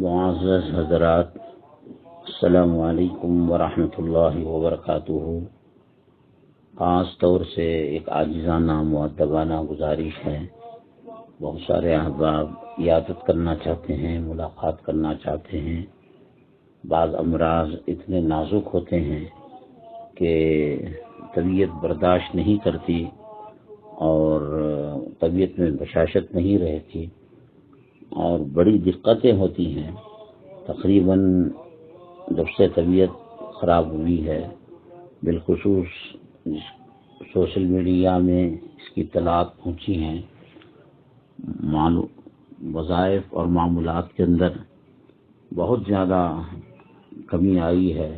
معزز حضرات، السلام علیکم ورحمۃ اللہ وبرکاتہ۔ خاص طور سے ایک عاجزانہ مؤدبانہ گزارش ہے، بہت سارے احباب عیادت کرنا چاہتے ہیں، ملاقات کرنا چاہتے ہیں۔ بعض امراض اتنے نازک ہوتے ہیں کہ طبیعت برداشت نہیں کرتی اور طبیعت میں بشاشت نہیں رہتی اور بڑی دقتیں ہوتی ہیں۔ تقریباً جب سے طبیعت خراب ہوئی ہے، بالخصوص سوشل میڈیا میں اس کی اطلاعات پہنچی ہیں، وظائف اور معمولات کے اندر بہت زیادہ کمی آئی ہے،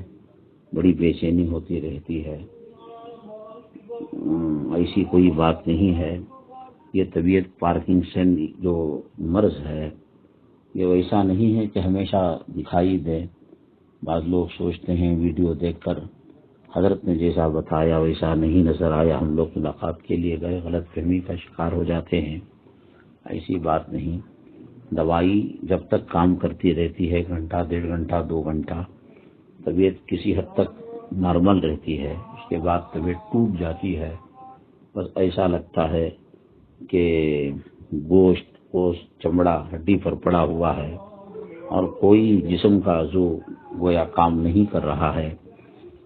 بڑی بے چینی ہوتی رہتی ہے۔ ایسی کوئی بات نہیں ہے، یہ طبیعت پارکنسن جو مرض ہے یہ ویسا نہیں ہے کہ ہمیشہ دکھائی دے۔ بعض لوگ سوچتے ہیں ویڈیو دیکھ کر حضرت نے جیسا بتایا ویسا نہیں نظر آیا، ہم لوگ ملاقات کے لیے گئے، غلط فہمی کا شکار ہو جاتے ہیں۔ ایسی بات نہیں، دوائی جب تک کام کرتی رہتی ہے، گھنٹہ 1.5 گھنٹہ 2 گھنٹہ، طبیعت کسی حد تک نارمل رہتی ہے، اس کے بعد طبیعت ٹوٹ جاتی ہے۔ بس ایسا لگتا ہے کہ گوشت چمڑا ہڈی پر پڑا ہوا ہے اور کوئی جسم کا عضو گویا کام نہیں کر رہا ہے۔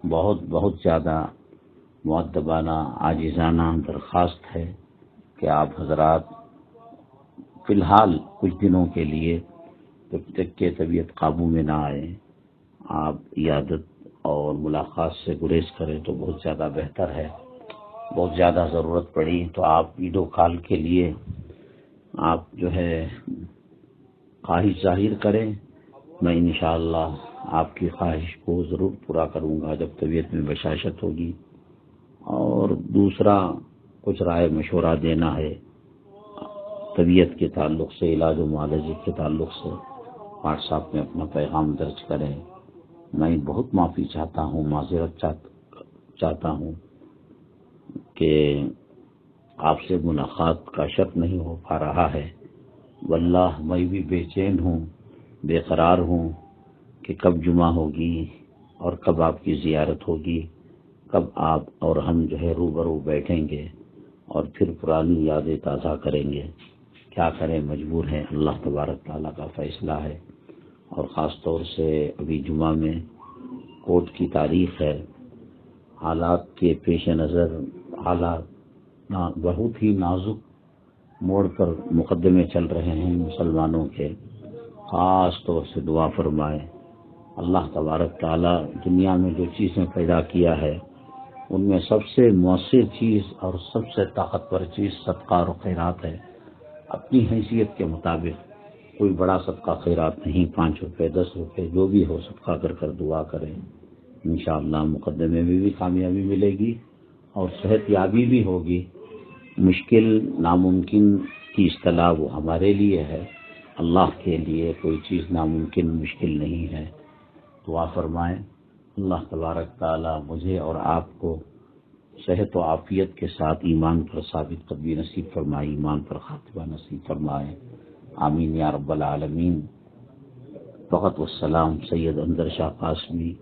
بہت زیادہ مؤدبانہ عاجزانہ درخواست ہے کہ آپ حضرات فی الحال کچھ دنوں کے لیے جب تک کہ طبیعت قابو میں نہ آئے، آپ عیادت اور ملاقات سے گریز کریں تو بہت زیادہ بہتر ہے۔ بہت زیادہ ضرورت پڑی تو آپ ویڈیو کال کے لیے آپ جو ہے خواہش ظاہر کریں، میں انشاءاللہ آپ کی خواہش کو ضرور پورا کروں گا جب طبیعت میں بشاشت ہوگی۔ اور دوسرا کچھ رائے مشورہ دینا ہے طبیعت کے تعلق سے، علاج و معالجے کے تعلق سے، واٹس ایپ میں اپنا پیغام درج کریں۔ میں بہت معافی چاہتا ہوں، معذرت چاہتا ہوں کہ آپ سے ملاقات کا شرط نہیں ہو پا رہا ہے۔ واللہ میں بھی بے چین ہوں، بے قرار ہوں کہ کب جمعہ ہوگی اور کب آپ کی زیارت ہوگی، کب آپ اور ہم جو ہے روبرو بیٹھیں گے اور پھر پرانی یادیں تازہ کریں گے۔ کیا کریں، مجبور ہیں، اللہ تبارک تعالیٰ کا فیصلہ ہے۔ اور خاص طور سے ابھی جمعہ میں کورٹ کی تاریخ ہے، حالات کے پیش نظر حالات بہت ہی نازک موڑ پر مقدمے چل رہے ہیں مسلمانوں کے۔ خاص طور سے دعا فرمائے اللہ تبارک تعالیٰ دنیا میں جو چیزیں پیدا کیا ہے ان میں سب سے مؤثر چیز اور سب سے طاقتور چیز صدقہ اور خیرات ہے۔ اپنی حیثیت کے مطابق کوئی بڑا صدقہ خیرات نہیں، 5 روپے 10 روپے جو بھی ہو صدقہ کر دعا کریں، انشاءاللہ مقدمے میں بھی کامیابی ملے گی اور صحت یابی بھی ہوگی۔ مشکل ناممکن کی اصطلاح وہ ہمارے لیے ہے، اللہ کے لیے کوئی چیز ناممکن مشکل نہیں ہے۔ دعا فرمائیں اللہ تبارک تعالیٰ مجھے اور آپ کو صحت و عافیت کے ساتھ ایمان پر ثابت قدمی نصیب فرمائے، ایمان پر خاتمہ نصیب فرمائے، آمین یا رب العالمین۔ فقط والسلام، سید اندر شاہ قاسمی۔